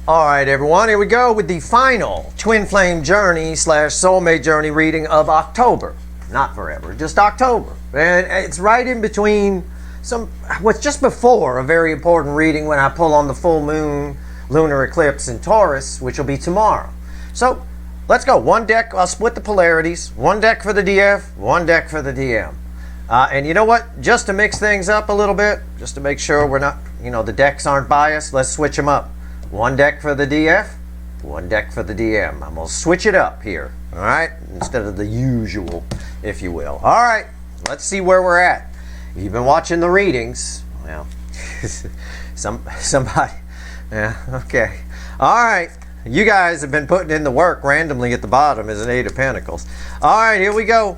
All right, everyone, here we go with the final Twin Flame Journey / Soulmate Journey reading of October. Not forever, just October. And it's right in between what's just before a very important reading when I pull on the full moon lunar eclipse in Taurus, which will be tomorrow. So let's go. One deck, I'll split the polarities. One deck for the DF, one deck for the DM. And you know what? Just to mix things up a little bit, just to make sure we're not, the decks aren't biased, let's switch them up. One deck for the DF, one deck for the DM. I'm going to switch it up here, all right? Instead of the usual, if you will. All right, let's see where we're at. You've been watching the readings. Well, somebody, yeah, okay. All right, you guys have been putting in the work randomly at the bottom as an 8 of Pentacles. All right, here we go.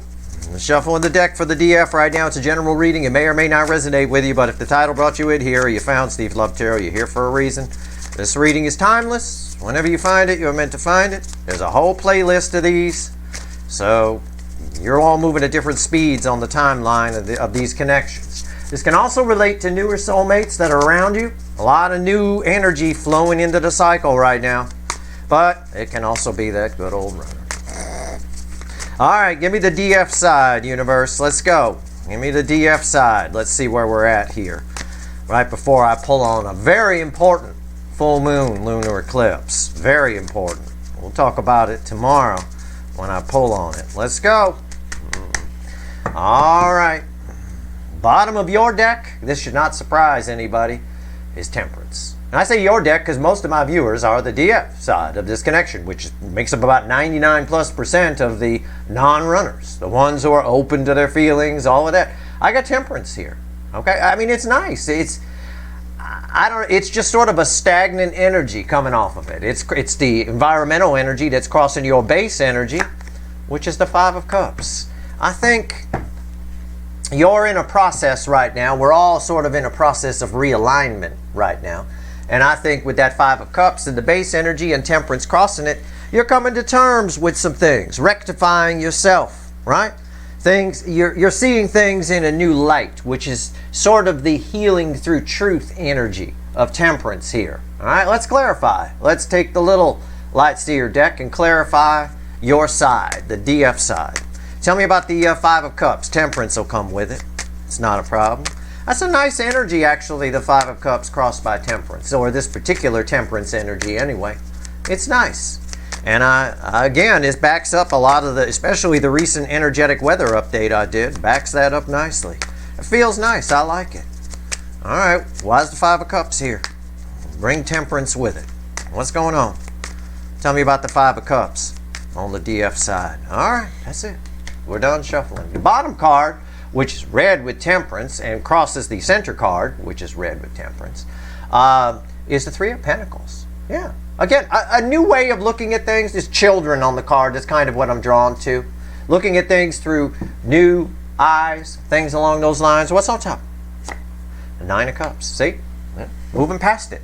Shuffling the deck for the DF right now. It's a general reading. It may or may not resonate with you, but if the title brought you in here or you found Steve Love Tarot, you're here for a reason. This reading is timeless. Whenever you find it, you're meant to find it. There's a whole playlist of these. So you're all moving at different speeds on the timeline of these connections. This can also relate to newer soulmates that are around you. A lot of new energy flowing into the cycle right now. But it can also be that good old runner. All right, give me the DF side, universe. Let's go. Give me the DF side. Let's see where we're at here. Right before I pull on a very important full moon lunar eclipse. Very important. We'll talk about it tomorrow when I pull on it. Let's go. All right. Bottom of your deck, this should not surprise anybody, is Temperance. And I say your deck because most of my viewers are the DF side of this connection, which makes up about 99+% of the non-runners, the ones who are open to their feelings, all of that. I got Temperance here. Okay, I mean, it's nice. It's just sort of a stagnant energy coming off of it. It's the environmental energy that's crossing your base energy, which is the 5 of Cups. I think you're in a process right now. We're all sort of in a process of realignment right now. And I think with that 5 of Cups and the base energy and Temperance crossing it, you're coming to terms with some things, rectifying yourself, right? You're seeing things in a new light, which is sort of the healing through truth energy of Temperance here. All right, let's clarify. Let's take the little light seer deck and clarify your side, the DF side. Tell me about the 5 of Cups. Temperance will come with it. It's not a problem. That's a nice energy, actually, the 5 of Cups crossed by Temperance, or this particular Temperance energy anyway. It's nice. And again, this backs up a lot of especially the recent energetic weather update I did, backs that up nicely. It feels nice. I like it. All right, why is the 5 of Cups here? Bring Temperance with it. What's going on? Tell me about the 5 of Cups on the DF side. All right, that's it. We're done shuffling. The bottom card, which is red with Temperance and crosses the center card, which is red with Temperance, is the 3 of Pentacles. Yeah. Again, a new way of looking at things is children on the card. That's kind of what I'm drawn to. Looking at things through new eyes, things along those lines. What's on top? The 9 of Cups. See? Moving past it.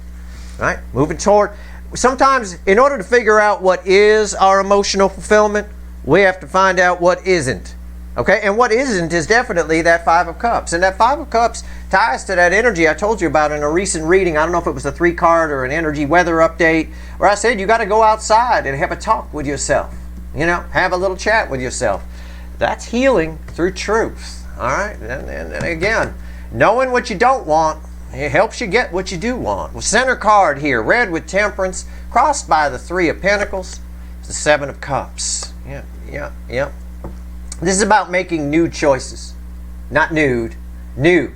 Right? Moving toward. Sometimes, in order to figure out what is our emotional fulfillment, we have to find out what isn't. Okay? And what isn't is definitely that 5 of Cups. And that 5 of Cups ties to that energy I told you about in a recent reading. I don't know if it was a 3-card or an energy weather update, where I said you got to go outside and have a talk with yourself. Have a little chat with yourself. That's healing through truth. All right? And again, knowing what you don't want, it helps you get what you do want. Well, center card here, red with Temperance, crossed by the 3 of Pentacles. It's the 7 of Cups. Yeah. This is about making new choices. Not nude. New.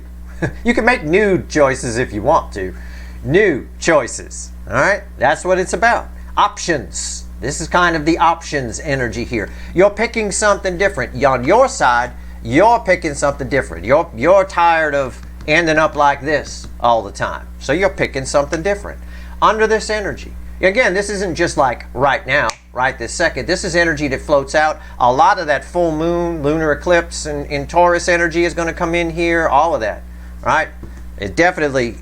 You can make nude choices if you want to. New choices. All right? That's what it's about. Options. This is kind of the options energy here. You're picking something different. On your side, you're picking something different. You're tired of ending up like this all the time. So you're picking something different. Under this energy. Again, this isn't just like right now, right this second. This is energy that floats out. A lot of that full moon, lunar eclipse, and in Taurus energy is going to come in here. All of that, right? It's definitely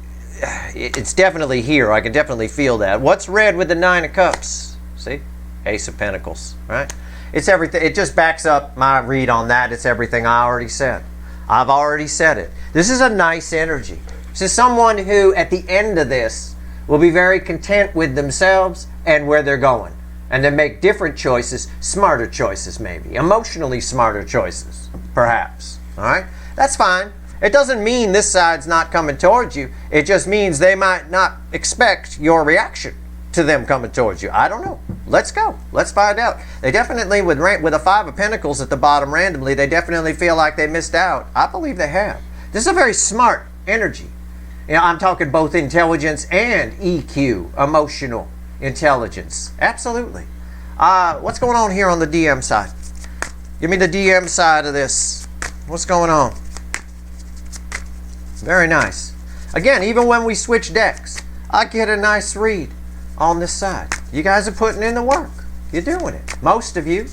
here. I can definitely feel that. What's red with the 9 of Cups? See? Ace of Pentacles, right? It's everything. It just backs up my read on that. It's everything I already said. I've already said it. This is a nice energy. This is someone who, at the end of this, will be very content with themselves and where they're going. And then make different choices, smarter choices maybe, emotionally smarter choices, perhaps. All right? That's fine. It doesn't mean this side's not coming towards you. It just means they might not expect your reaction to them coming towards you. I don't know. Let's go. Let's find out. They definitely, with a 5 of Pentacles at the bottom randomly, they definitely feel like they missed out. I believe they have. This is a very smart energy. You know, I'm talking both intelligence and EQ, emotional intelligence. Absolutely. What's going on here on the DM side? Give me the DM side of this. What's going on? Very nice. Again, even when we switch decks, I get a nice read on this side. You guys are putting in the work. You're doing it. Most of you.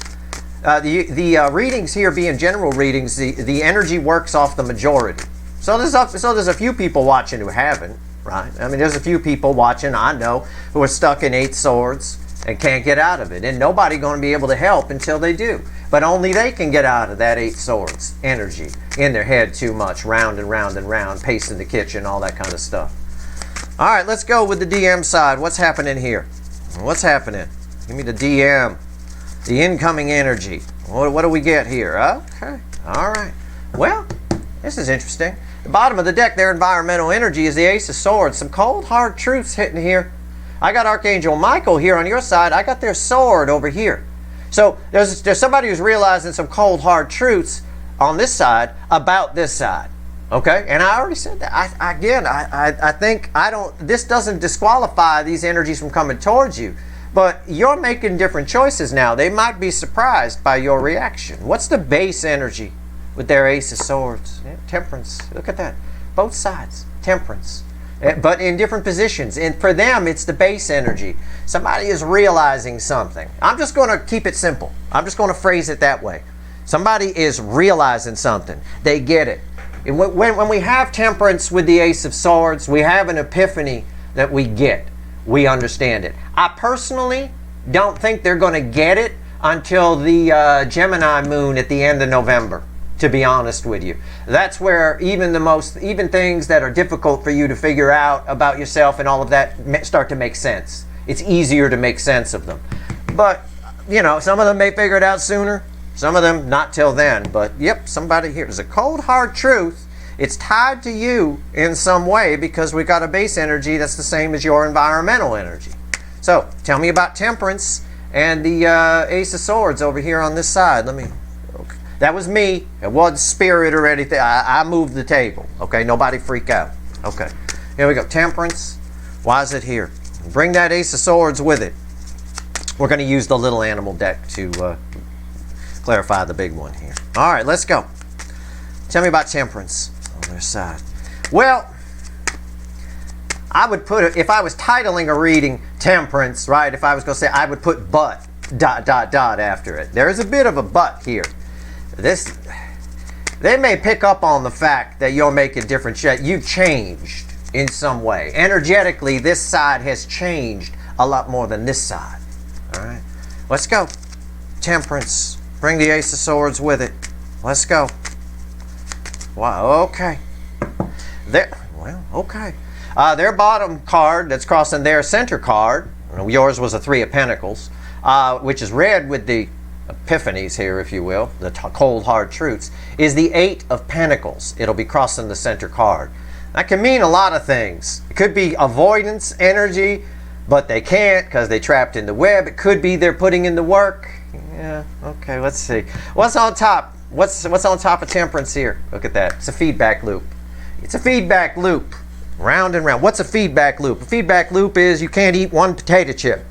The readings here being general readings, the energy works off the majority. So there's a few people watching who haven't, right? I mean, there's a few people watching, I know, who are stuck in 8 swords and can't get out of it. And nobody going to be able to help until they do. But only they can get out of that 8 swords energy in their head too much, round and round and round, pacing the kitchen, all that kind of stuff. All right, let's go with the DM side. What's happening here? What's happening? Give me the DM, the incoming energy. What do we get here? Okay, all right. Well, this is interesting. The bottom of the deck, their environmental energy is the Ace of Swords. Some cold, hard truths hitting here. I got Archangel Michael here on your side. I got their sword over here. So there's somebody who's realizing some cold, hard truths on this side about this side. Okay, and I already said that. I think this doesn't disqualify these energies from coming towards you, but you're making different choices now. They might be surprised by your reaction. What's the base energy with their Ace of Swords? Yeah, temperance. Look at that. Both sides, temperance, but in different positions. And for them, it's the base energy. Somebody is realizing something. I'm just going to keep it simple. I'm just going to phrase it that way. Somebody is realizing something. They get it. And when we have temperance with the Ace of Swords, we have an epiphany that we get. We understand it. I personally don't think they're going to get it until the Gemini moon at the end of November, to be honest with you. That's where even things that are difficult for you to figure out about yourself and all of that start to make sense. It's easier to make sense of them. But, you know, some of them may figure it out sooner. Some of them not till then, but yep, somebody here. There's a cold, hard truth. It's tied to you in some way because we got a base energy that's the same as your environmental energy. So, tell me about temperance and the Ace of Swords over here on this side. Okay. That was me. It wasn't spirit or anything. I moved the table. Okay, nobody freak out. Okay, here we go. Temperance. Why is it here? Bring that Ace of Swords with it. We're going to use the little animal deck to clarify the big one here. All right, let's go. Tell me about temperance on their side. Well, I would put it, if I was titling a reading temperance, right, if I was going to say, I would put but, ... after it. There is a bit of a but here. They may pick up on the fact that you're making different shit. You've changed in some way. Energetically, this side has changed a lot more than this side. All right, let's go. Temperance. Bring the Ace of Swords with it. Let's go. Wow, okay. Okay. Their bottom card that's crossing their center card, yours was a 3 of Pentacles, which is red with the epiphanies here, if you will, the cold, hard truths, is the 8 of Pentacles. It'll be crossing the center card. That can mean a lot of things. It could be avoidance energy, but they can't because they're trapped in the web. It could be they're putting in the work. Yeah, okay, let's see. What's on top? What's on top of temperance here? Look at that. It's a feedback loop. It's a feedback loop. Round and round. What's a feedback loop? A feedback loop is you can't eat one potato chip.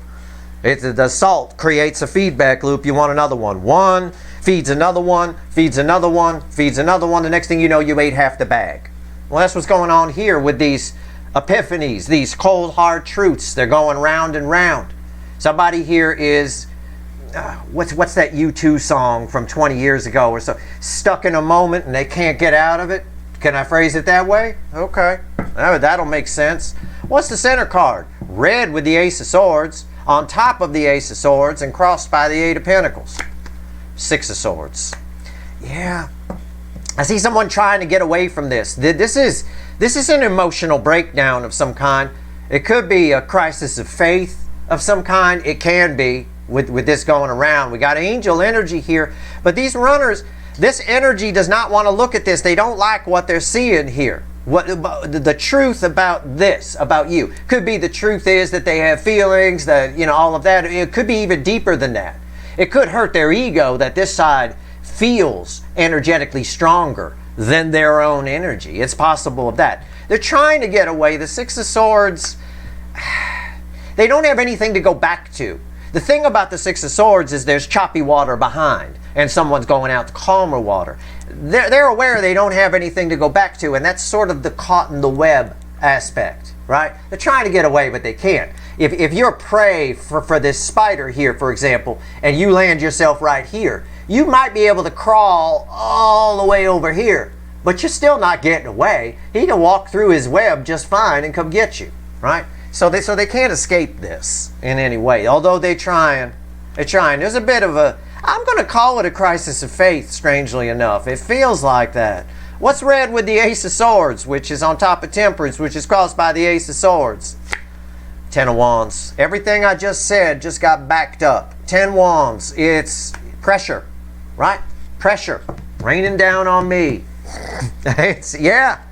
The salt creates a feedback loop. You want another one. One feeds another one, feeds another one, feeds another one. The next thing you know, you ate half the bag. Well, that's what's going on here with these epiphanies, these cold, hard truths. They're going round and round. Somebody here is... what's that U2 song from 20 years ago or so? Stuck in a moment and they can't get out of it. Can I phrase it that way? Okay. That'll make sense. What's the center card? Red with the Ace of Swords on top of the Ace of Swords and crossed by the 8 of Pentacles. 6 of Swords. Yeah. I see someone trying to get away from this. This is an emotional breakdown of some kind. It could be a crisis of faith of some kind. It can be with this going around. We got angel energy here, but these runners, this energy does not want to look at this. They don't like what they're seeing here. What the truth about this, about you, could be the truth is that they have feelings, that, you know, all of that. It could be even deeper than that. It could hurt their ego that this side feels energetically stronger than their own energy. It's possible of that. They're trying to get away. The Six of Swords, they don't have anything to go back to. The thing about the Six of Swords is there's choppy water behind, and someone's going out to calmer water. They're aware they don't have anything to go back to, and that's sort of the caught in the web aspect, right? They're trying to get away, but they can't. If you're prey for this spider here, for example, and you land yourself right here, you might be able to crawl all the way over here, but you're still not getting away. He can walk through his web just fine and come get you, right? So they can't escape this in any way, although they're trying. There's a bit of a, I'm going to call it a crisis of faith, strangely enough. It feels like that. What's red with the Ace of Swords, which is on top of Temperance, which is crossed by the Ace of Swords? Ten of Wands. Everything I just said just got backed up. 10 Wands. It's pressure, right? Pressure raining down on me. Yeah,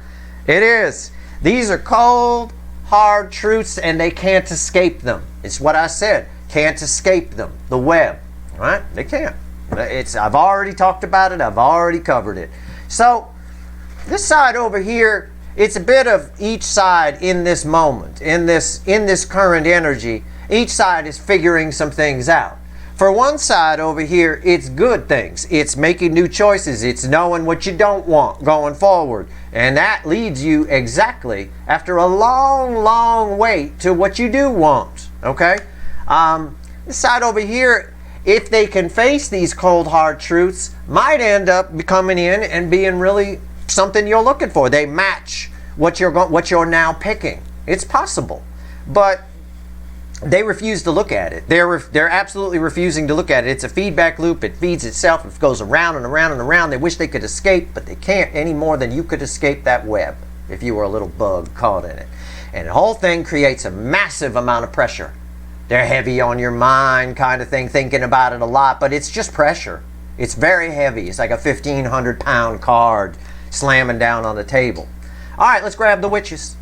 it is. These are cold, hard truths, and they can't escape them. It's what I said. Can't escape them. The web, right? They can't. I've already talked about it. I've already covered it. So this side over here, it's a bit of each side in this moment, in this current energy. Each side is figuring some things out. For one side over here, it's good things. It's making new choices. It's knowing what you don't want going forward. And that leads you exactly, after a long, long wait, to what you do want. Okay? This side over here, if they can face these cold, hard truths, might end up coming in and being really something you're looking for. They match what you're now picking. It's possible. But they refuse to look at it. They're absolutely refusing to look at it. It's a feedback loop. It feeds itself. It goes around and around and around. They wish they could escape, but they can't any more than you could escape that web if you were a little bug caught in it. And the whole thing creates a massive amount of pressure. They're heavy on your mind kind of thing, thinking about it a lot, but it's just pressure. It's very heavy. It's like a 1,500-pound card slamming down on the table. All right, let's grab the witches.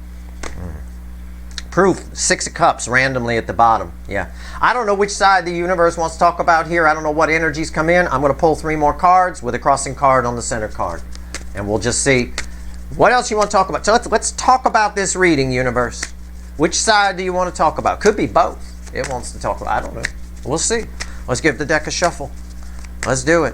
Proof, 6 of Cups randomly at the bottom. Yeah. I don't know which side the universe wants to talk about here. I don't know what energies come in. I'm going to pull 3 more cards with a crossing card on the center card. And we'll just see what else you want to talk about. So let's talk about this reading, universe. Which side do you want to talk about? Could be both. It wants to talk about, I don't know. We'll see. Let's give the deck a shuffle. Let's do it.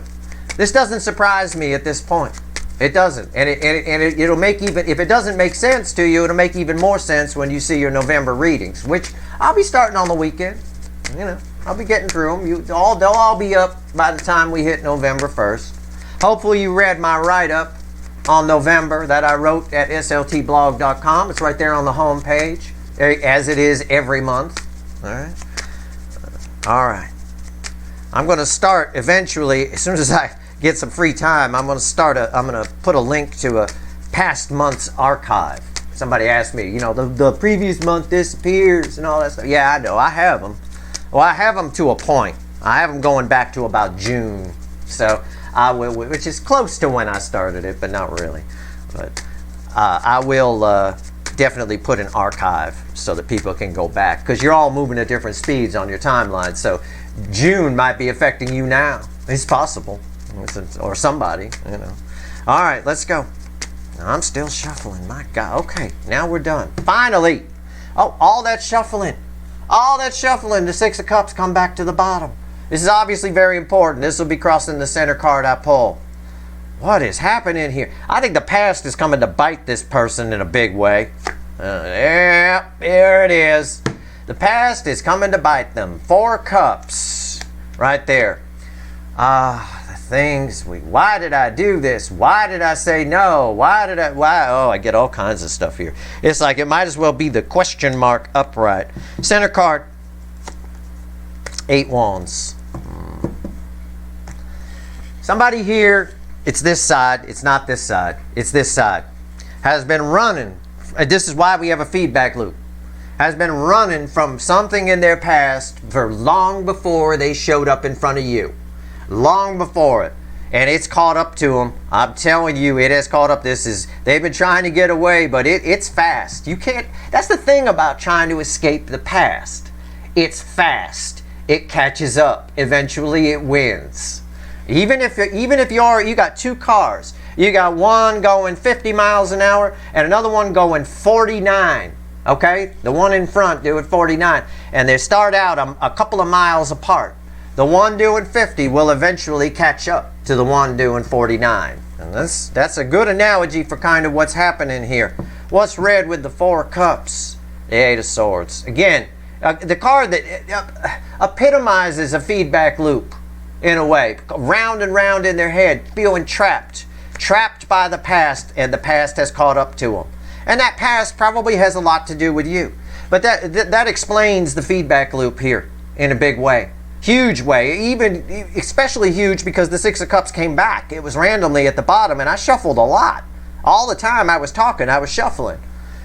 This doesn't surprise me at this point. It doesn't. And it'll make even, if it doesn't make sense to you, it'll make even more sense when you see your November readings, which I'll be starting on the weekend. You know, I'll be getting through them. They'll all be up by the time we hit November 1st. Hopefully you read my write-up on November that I wrote at sltblog.com. It's right there on the home page, as it is every month. All right. All right. I'm going to start eventually, as soon as I get some free time, I'm going to put a link to a past month's archive. Somebody asked me, you know, the previous month disappears and all that stuff. Yeah, I know. I have them. Well, I have them to a point. I have them going back to about June. So I will, which is close to when I started it, but not really. But I will definitely put an archive so that people can go back, because you're all moving at different speeds on your timeline. So June might be affecting you now. It's possible. Or somebody, you know. All right, let's go. I'm still shuffling. My God. Okay, now we're done. Finally. Oh, all that shuffling. The 6 of Cups come back to the bottom. This is obviously very important. This will be crossing the center card I pull. What is happening here? I think the past is coming to bite this person in a big way. Yeah, there it is. The past is coming to bite them. 4 Cups. Right there. Things, why did I do this? Why did I say no? Why? Oh, I get all kinds of stuff here. It's like it might as well be the question mark upright. Center card, 8 Wands. Somebody here, it's this side, it's not this side, it's this side, has been running. This is why we have a feedback loop. has been running from something in their past for long before they showed up in front of you. Long before it. And it's caught up to them. I'm telling you, it has caught up. They've been trying to get away, but it's fast. You can't, that's the thing about trying to escape the past. It's fast. It catches up. Eventually it wins. Even if you got two cars, you got one going 50 miles an hour and another one going 49. Okay? The one in front doing 49. And they start out a couple of miles apart. The one doing 50 will eventually catch up to the one doing 49. And that's a good analogy for kind of what's happening here. What's red with the 4 cups? The 8 of Swords. Again, the card that epitomizes a feedback loop in a way. Round and round in their head, feeling trapped. Trapped by the past, and the past has caught up to them. And that past probably has a lot to do with you. But that explains the feedback loop here in a big way. Huge way, especially huge because the 6 of Cups came back. It was randomly at the bottom and I shuffled a lot. All the time I was talking, I was shuffling.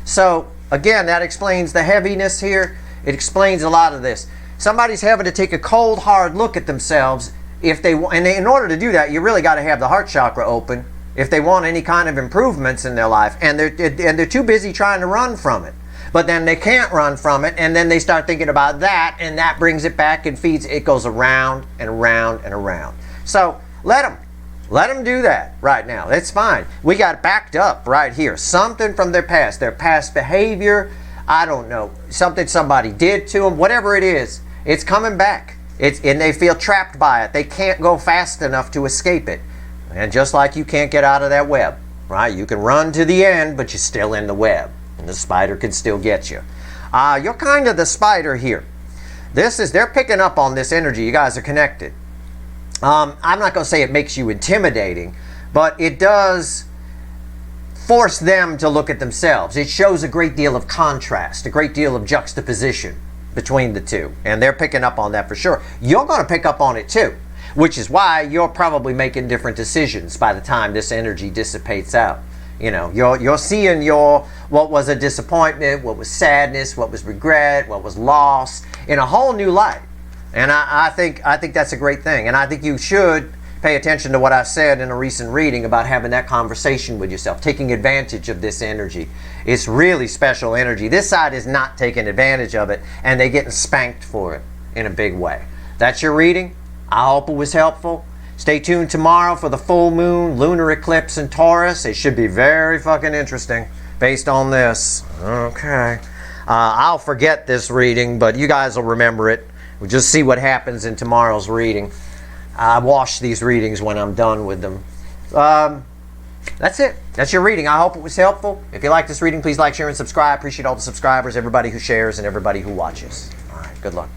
So again, that explains the heaviness here. It explains a lot of this. Somebody's having to take a cold, hard look at themselves and in order to do that, you really got to have the heart chakra open if they want any kind of improvements in their life. And they're too busy trying to run from it. But then they can't run from it, and then they start thinking about that, and that brings it back and feeds. It goes around and around and around. So let them do that right now. It's fine. We got backed up right here. Something from their past behavior. I don't know, something somebody did to them. Whatever it is, it's coming back. And they feel trapped by it. They can't go fast enough to escape it. And just like you can't get out of that web, right? You can run to the end, but you're still in the web. And the spider can still get you. You're kind of the spider here. They're picking up on this energy. You guys are connected. I'm not going to say it makes you intimidating, but it does force them to look at themselves. It shows a great deal of contrast, a great deal of juxtaposition between the two. And they're picking up on that for sure. You're going to pick up on it too, which is why you're probably making different decisions by the time this energy dissipates out. You know, you're seeing what was a disappointment, what was sadness, what was regret, what was loss in a whole new light. And I think that's a great thing. And I think you should pay attention to what I said in a recent reading about having that conversation with yourself, taking advantage of this energy. It's really special energy. This side is not taking advantage of it, and they're getting spanked for it in a big way. That's your reading. I hope it was helpful. Stay tuned tomorrow for the full moon, lunar eclipse in Taurus. It should be very fucking interesting based on this. Okay. I'll forget this reading, but you guys will remember it. We'll just see what happens in tomorrow's reading. I wash these readings when I'm done with them. That's it. That's your reading. I hope it was helpful. If you like this reading, please like, share, and subscribe. Appreciate all the subscribers, everybody who shares, and everybody who watches. All right. Good luck.